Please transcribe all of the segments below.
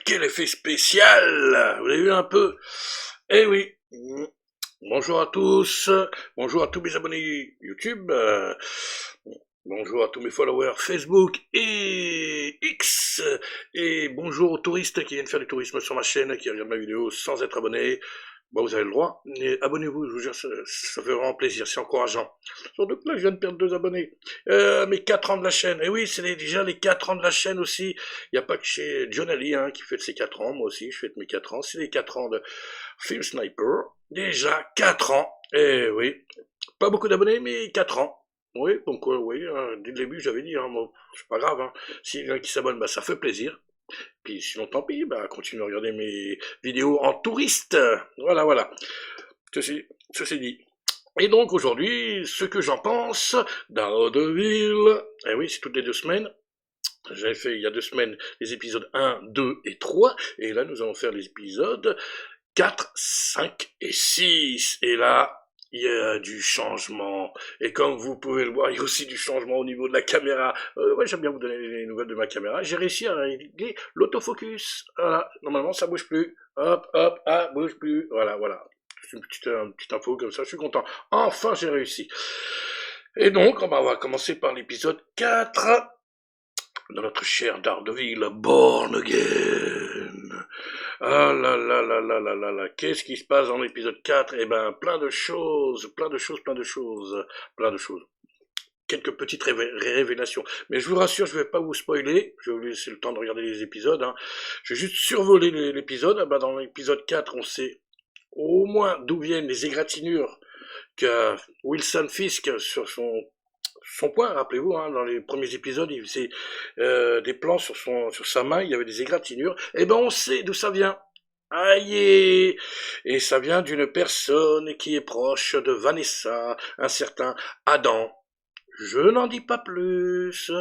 quel effet spécial! Vous avez vu un peu? Eh oui. Bonjour à tous. Bonjour à tous mes abonnés YouTube. Bonjour à tous mes followers Facebook et X. Et bonjour aux touristes qui viennent faire du tourisme sur ma chaîne, qui regardent ma vidéo sans être abonnés. Bon, vous avez le droit. Mais abonnez-vous, je vous jure, ça fait vraiment plaisir, c'est encourageant. Surtout que là, je viens de perdre 2 abonnés. Mes 4 ans de la chaîne. Et oui, c'est déjà les 4 ans de la chaîne aussi. Il n'y a pas que chez John Ali qui fête ses 4 ans. Moi aussi, je fête mes 4 ans. C'est les 4 ans de Film Sniper. Déjà 4 ans. Et oui, pas beaucoup d'abonnés, mais 4 ans. Oui, donc oui, dès le début, j'avais dit, bon, c'est pas grave. S'il y en a qui s'abonnent, bah, ça fait plaisir. Puis sinon, tant pis, bah, continuez à regarder mes vidéos en touriste. Voilà, voilà. Ceci dit. Et donc aujourd'hui, ce que j'en pense d'Ardeville, eh oui, c'est toutes les 2 semaines. J'avais fait il y a 2 semaines les épisodes 1, 2 et 3, et là nous allons faire les épisodes 4, 5 et 6. Et là, il y a du changement. Et comme vous pouvez le voir, il y a aussi du changement au niveau de la caméra. Ouais, j'aime bien vous donner les nouvelles de ma caméra. J'ai réussi à régler l'autofocus. Voilà, normalement ça bouge plus. Hop, hop, bouge plus. Voilà, voilà. C'est une petite info comme ça, je suis content. Enfin, j'ai réussi. Et donc, on va commencer par l'épisode 4 de notre cher Daredevil, Born Again. Ah là là là là là là là, qu'est-ce qui se passe dans l'épisode 4? Eh ben, plein de choses, plein de choses, plein de choses, plein de choses. Quelques petites révélations. Mais je vous rassure, je vais pas vous spoiler, je vais vous laisser le temps de regarder les épisodes. Je vais juste survoler l'épisode. Ben, dans l'épisode 4, on sait au moins d'où viennent les égratignures que Wilson Fisk sur son poing, rappelez-vous, dans les premiers épisodes, il faisait des plans sur sa main, il y avait des égratignures. Eh ben, on sait d'où ça vient. Aïe! Et ça vient d'une personne qui est proche de Vanessa, un certain Adam. Je n'en dis pas plus.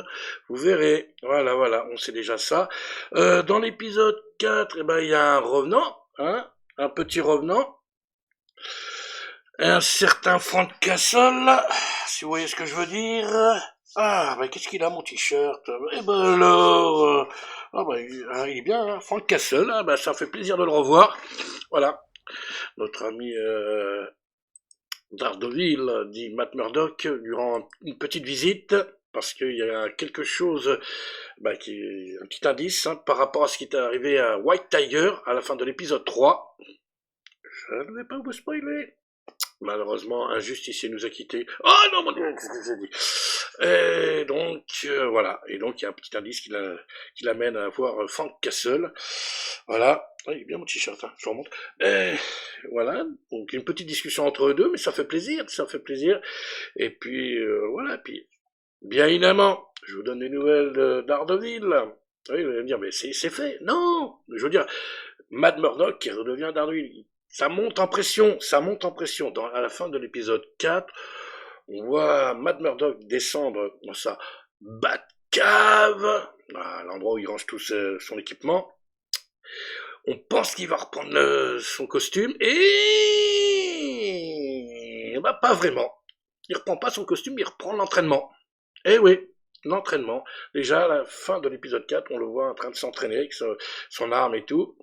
Vous verrez. Voilà, voilà, on sait déjà ça. Dans l'épisode 4, eh ben, il y a un revenant, un petit revenant. Un certain Frank Castle, si vous voyez ce que je veux dire. Ah, bah qu'est-ce qu'il a mon t-shirt? Eh ben alors, il est bien, Frank Castle, bah ça fait plaisir de le revoir. Voilà, notre ami Daredevil, dit Matt Murdock, durant une petite visite, parce qu'il y a quelque chose, qui est un petit indice par rapport à ce qui est arrivé à White Tiger à la fin de l'épisode 3. Je ne vais pas vous spoiler. Malheureusement, un justicier nous a quittés. Oh non, mon Dieu, qu'est-ce que j'ai dit? Et donc, voilà. Et donc, il y a un petit indice qui l'amène à voir Frank Castle. Voilà. Ah, il est bien mon t-shirt, je remonte. Et voilà. Donc, une petite discussion entre eux deux, mais ça fait plaisir, ça fait plaisir. Et puis, voilà. Puis, bien évidemment, je vous donne des nouvelles d'Ardeville. Oui, vous allez me dire, mais c'est fait. Non! Je veux dire, Matt Murdock qui redevient Daredevil. Ça monte en pression, ça monte en pression. À la fin de l'épisode 4, on voit Matt Murdock descendre dans sa Batcave, à l'endroit où il range tout son équipement. On pense qu'il va reprendre son costume, et pas vraiment. Il reprend pas son costume, il reprend l'entraînement. Eh oui, l'entraînement. Déjà, à la fin de l'épisode 4, on le voit en train de s'entraîner avec son arme et tout.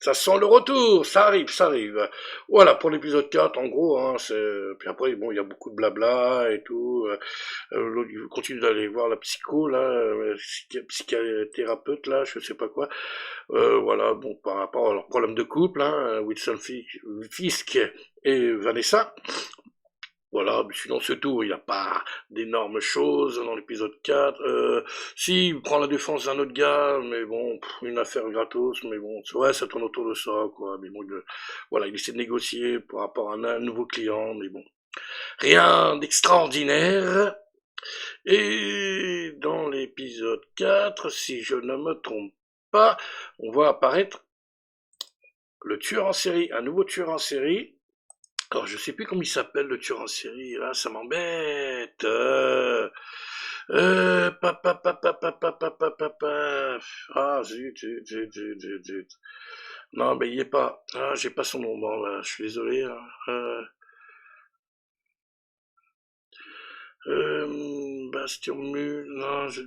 Ça sent le retour, ça arrive. Voilà, pour l'épisode 4, en gros, puis après, bon, il y a beaucoup de blabla et tout. Il continue d'aller voir la psycho, là, psychothérapeute, là, je sais pas quoi. Voilà, bon, par rapport à leur problème de couple, Wilson Fisk et Vanessa. Voilà, mais sinon c'est tout, il n'y a pas d'énormes choses dans l'épisode 4. Si, il prend la défense d'un autre gars, mais bon, une affaire gratos, mais bon, ouais, ça tourne autour de ça, quoi. Mais bon, voilà, il essaie de négocier par rapport à un nouveau client, mais bon, rien d'extraordinaire. Et dans l'épisode 4, si je ne me trompe pas, on voit apparaître le tueur en série, un nouveau tueur en série. Alors, je sais plus comment il s'appelle, le tueur en série, là, ça m'embête. Ah, zut. Non, mais il y est pas. Ah, j'ai pas son nom, bon, là, je suis désolé.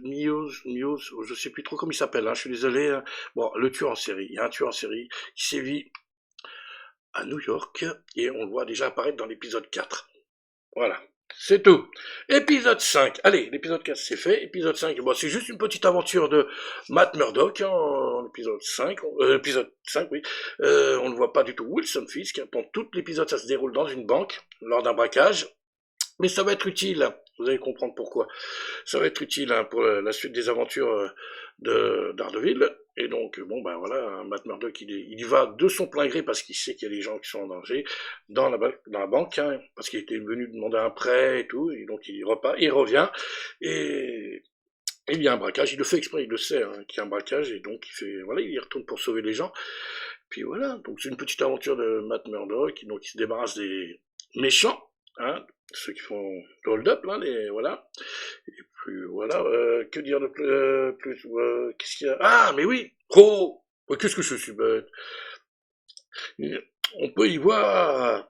Muse, je sais plus trop comment il s'appelle, hein, je suis désolé. Hein. Bon, le tueur en série, il y a un tueur en série qui sévit à New York, et on le voit déjà apparaître dans l'épisode 4. Voilà. C'est tout. Épisode 5. Allez, l'épisode 4 c'est fait. Épisode 5, bon, c'est juste une petite aventure de Matt Murdock, hein, en épisode 5. Épisode 5, oui. On ne voit pas du tout Wilson Fisk. Pendant tout l'épisode, ça se déroule dans une banque, lors d'un braquage. Mais ça va être utile, vous allez comprendre pourquoi. Ça va être utile pour la suite des aventures de Daredevil. Et donc, bon, ben voilà, Matt Murdock, il y va de son plein gré parce qu'il sait qu'il y a des gens qui sont en danger dans la banque, hein, parce qu'il était venu demander un prêt et tout, et donc il repart, il revient, et il y a un braquage, il le fait exprès, il le sait, hein, qu'il y a un braquage, et donc voilà, il y retourne pour sauver les gens. Puis voilà, donc c'est une petite aventure de Matt Murdock, donc il se débarrasse des méchants, hein, ceux qui font le hold-up, là, voilà. Et puis voilà, que dire de plus, qu'est-ce qu'il y a? Ah, mais oui! Oh! Qu'est-ce que je suis bête! On peut y voir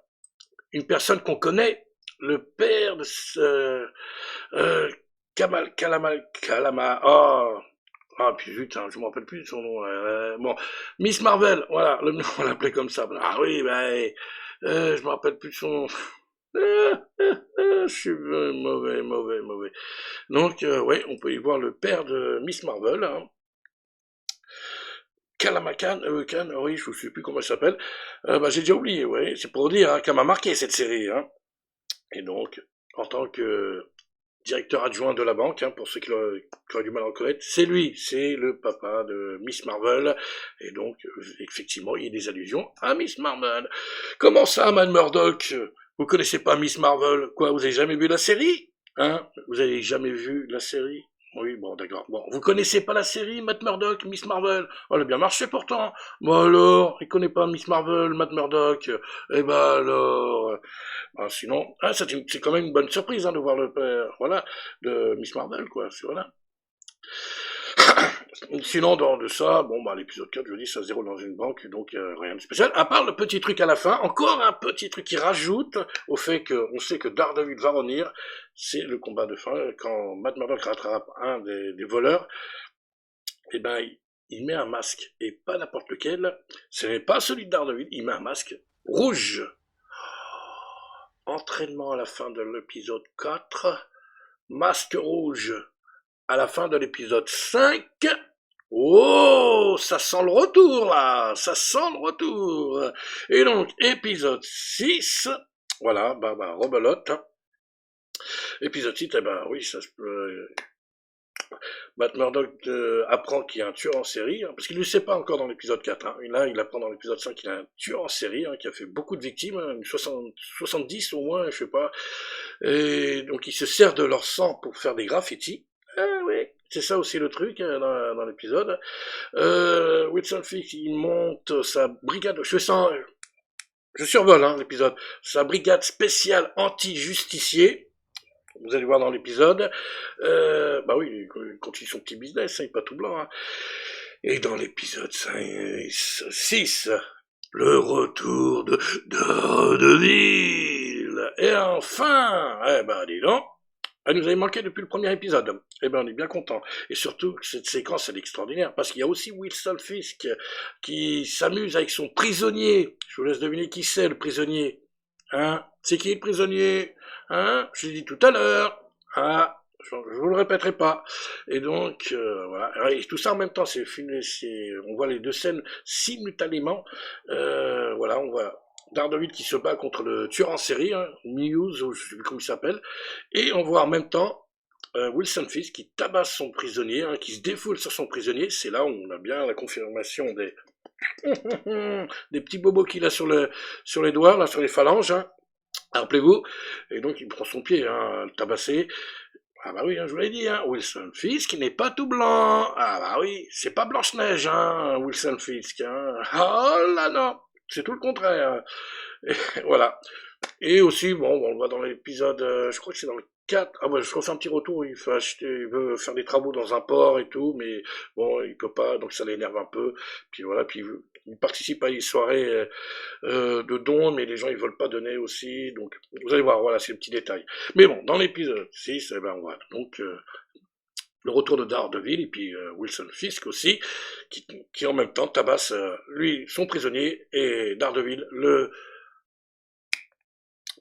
une personne qu'on connaît, le père de ce, Kalama, oh! Ah, puis putain, je me rappelle plus de son nom. Bon, Miss Marvel, voilà, on l'appelait comme ça. Ah oui, je me rappelle plus de son nom. Je suis mauvais. Donc, ouais, on peut y voir le père de Miss Marvel, hein. Kalamakan, oui, je ne sais plus comment elle s'appelle. J'ai déjà oublié, ouais. C'est pour dire, hein, qu'elle m'a marqué cette série, hein. Et donc, en tant que directeur adjoint de la banque, hein, pour ceux qui auraient du mal à reconnaître, c'est lui, c'est le papa de Miss Marvel, et donc, effectivement, il y a des allusions à Miss Marvel. Comment ça, Matt Murdock? Vous connaissez pas Miss Marvel? Quoi, vous avez jamais vu la série? Hein? Vous avez jamais vu la série? Oui, bon, d'accord. Bon, vous connaissez pas la série, Matt Murdock, Miss Marvel? Oh, elle a bien marché pourtant. Bon alors, il connaît pas Miss Marvel, Matt Murdock. Eh ben alors, sinon, c'est quand même une bonne surprise, hein, de voir le père, voilà, de Miss Marvel, quoi. Voilà. Sinon, dans de ça, bon, l'épisode 4, je dis, ça se déroule dans une banque, donc rien de spécial. À part le petit truc à la fin, encore un petit truc qui rajoute au fait qu'on sait que Daredevil va revenir, c'est le combat de fin. Quand Matt Murdock rattrape un des voleurs, eh ben, il met un masque, et pas n'importe lequel. Ce n'est pas celui de Daredevil, il met un masque rouge. Entraînement à la fin de l'épisode 4, masque rouge à la fin de l'épisode 5. Oh, ça sent le retour là, ça sent le retour. Et donc, épisode 6, voilà, rebelote. Épisode 6, oui, ça se peut. Matt Murdock apprend qu'il y a un tueur en série, hein, parce qu'il ne le sait pas encore dans l'épisode 4. Hein. Là, il apprend dans l'épisode 5 qu'il y a un tueur en série, hein, qui a fait beaucoup de victimes, hein, 70 au moins, je sais pas. Et donc, il se sert de leur sang pour faire des graffitis. Ah oui, c'est ça aussi le truc, hein, dans l'épisode. Wilson Fisk, il monte sa brigade, je survole, hein, l'épisode, sa brigade spéciale anti-justicier. Vous allez voir dans l'épisode. Oui, il continue son petit business, hein, il n'est pas tout blanc. Hein. Et dans l'épisode 6, le retour de Daredevil. Et enfin, dis donc, elle nous avait manqué depuis le premier épisode. On est bien content. Et surtout, cette séquence, elle est extraordinaire, parce qu'il y a aussi Wilson Fisk qui s'amuse avec son prisonnier. Je vous laisse deviner qui c'est, le prisonnier. Hein? C'est qui le prisonnier? Hein? Je l'ai dit tout à l'heure. Ah, je vous le répéterai pas. Et donc, voilà. Et tout ça en même temps, on voit les deux scènes simultanément. Voilà, on voit Daredevil qui se bat contre le tueur en série, hein, Muse, ou je sais plus comment il s'appelle. Et on voit en même temps Wilson Fisk qui tabasse son prisonnier, hein, qui se défoule sur son prisonnier. C'est là où on a bien la confirmation des petits bobos qu'il a sur les doigts, là, sur les phalanges, hein. Rappelez-vous. Et donc il prend son pied, hein, le tabasser. Ah oui, hein, je vous l'ai dit, hein, Wilson Fisk n'est pas tout blanc. Ah oui, c'est pas Blanche-Neige, hein, Wilson Fisk. Hein. Oh là non, c'est tout le contraire. Et, voilà. Et aussi, bon, on le voit dans l'épisode, je crois que c'est dans le 4. Je refais un petit retour, il veut faire des travaux dans un port et tout, mais bon, il peut pas, donc ça l'énerve un peu. Puis voilà, puis il participe à des soirées de dons, mais les gens ils veulent pas donner aussi, donc vous allez voir, voilà, c'est le petit détail. Mais bon, dans l'épisode 6, eh ben, on va donc le retour de Daredevil, et puis Wilson Fisk aussi, qui en même temps tabasse, lui, son prisonnier, et Daredevil, le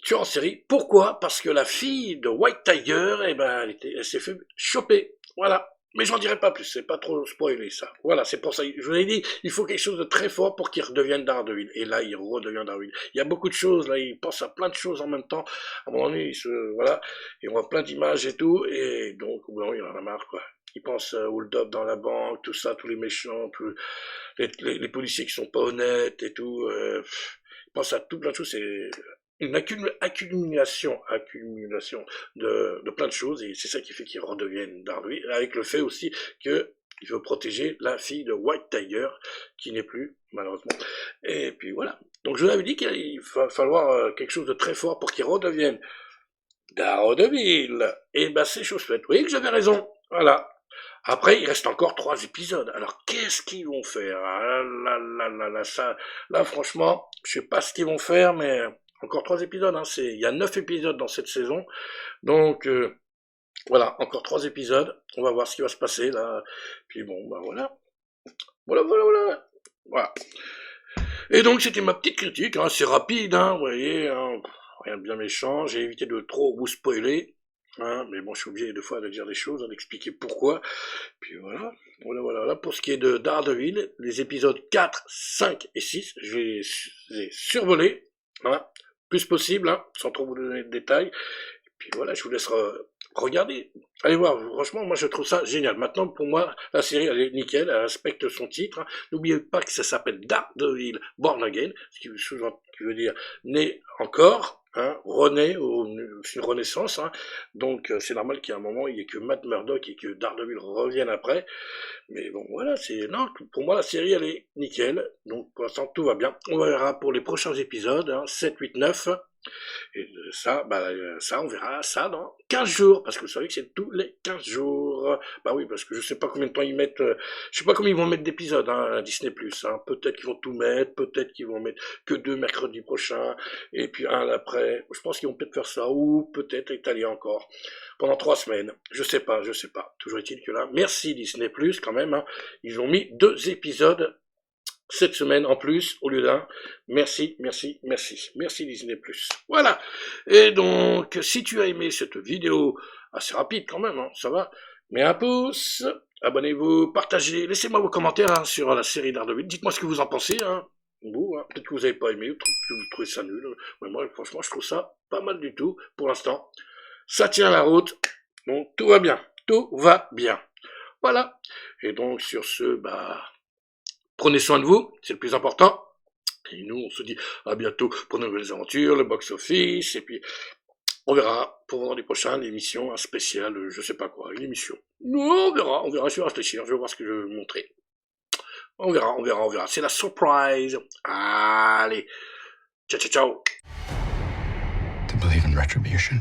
tueur en série. Pourquoi? Parce que la fille de White Tiger, eh ben, elle s'est fait choper. Voilà. Mais j'en dirai pas plus, c'est pas trop spoilé ça. Voilà, c'est pour ça. Je vous ai dit, il faut quelque chose de très fort pour qu'il redevienne Daredevil. Et là, il redevient Daredevil. Il y a beaucoup de choses, là, il pense à plein de choses en même temps. À un moment donné, voilà, et on voit plein d'images et tout, et donc, bon, il en a marre, quoi. Il pense Hold Up dans la banque, tout ça, tous les méchants, les policiers qui sont pas honnêtes et tout. Il pense à tout plein de choses, c'est une accumulation de plein de choses, et c'est ça qui fait qu'il redevienne Daredevil, avec le fait aussi que il veut protéger la fille de White Tiger, qui n'est plus, malheureusement. Et puis voilà. Donc je vous avais dit qu'il va falloir quelque chose de très fort pour qu'il redevienne Daredevil. Et ben c'est chose faite. Vous voyez que j'avais raison. Voilà. Après, il reste encore 3 épisodes. Alors, qu'est-ce qu'ils vont faire? Ah là, ça, là, franchement, je sais pas ce qu'ils vont faire, mais encore 3 épisodes. Hein, il y a 9 épisodes dans cette saison. Donc, voilà, encore 3 épisodes. On va voir ce qui va se passer, là. Puis bon, bah voilà. Voilà. Et donc, c'était ma petite critique. Hein, c'est rapide, hein, vous voyez. Hein, rien de bien méchant. J'ai évité de trop vous spoiler. Hein, mais bon, je suis obligé des fois de dire des choses, d'expliquer pourquoi. Puis voilà. Pour ce qui est de Daredevil, les épisodes 4, 5 et 6, je les ai survolés, hein, plus possible, hein, sans trop vous donner de détails. Et puis voilà, je vous laisse regarder. Allez voir, franchement, moi je trouve ça génial. Maintenant, pour moi, la série, elle est nickel, elle respecte son titre. Hein. N'oubliez pas que ça s'appelle Daredevil Born Again, ce qui veut dire né encore. Hein, René, c'est une renaissance, hein, donc c'est normal qu'il y ait un moment, il n'y ait que Matt Murdock et que Daredevil revienne après, mais bon voilà, non, pour moi la série elle est nickel, donc pour l'instant tout va bien, on verra pour les prochains épisodes, hein, 7, 8, 9, et ça, on verra ça dans 15 jours, parce que vous savez que c'est tous les 15 jours. Bah oui, parce que je sais pas combien de temps ils mettent, je sais pas combien ils vont mettre d'épisodes, hein, à Disney+, hein. Peut-être qu'ils vont tout mettre, peut-être qu'ils vont mettre que 2 mercredis prochains, et puis un après. Je pense qu'ils vont peut-être faire ça, ou peut-être étaler encore, pendant 3 semaines. Je sais pas. Toujours est-il que là, merci Disney+, quand même, hein. Ils ont mis 2 épisodes cette semaine en plus, au lieu d'un. Merci Disney+. Voilà. Et donc, si tu as aimé cette vidéo, assez rapide quand même, hein, ça va, mets un pouce, abonnez-vous, partagez, laissez-moi vos commentaires hein, sur la série Daredevil, dites-moi ce que vous en pensez, hein. Vous, hein, peut-être que vous n'avez pas aimé, ou que vous trouvez ça nul. Mais moi, franchement, je trouve ça pas mal du tout, pour l'instant. Ça tient la route, donc tout va bien. Voilà. Et donc, sur ce, prenez soin de vous, c'est le plus important. Et nous, on se dit à bientôt pour de nouvelles aventures, le box-office, et puis on verra pour vendredi prochain l'émission, un spécial, je sais pas quoi, une émission. On verra, je vais réfléchir, je vais voir ce que je vais vous montrer. On verra, c'est la surprise. Allez, ciao. To believe in retribution.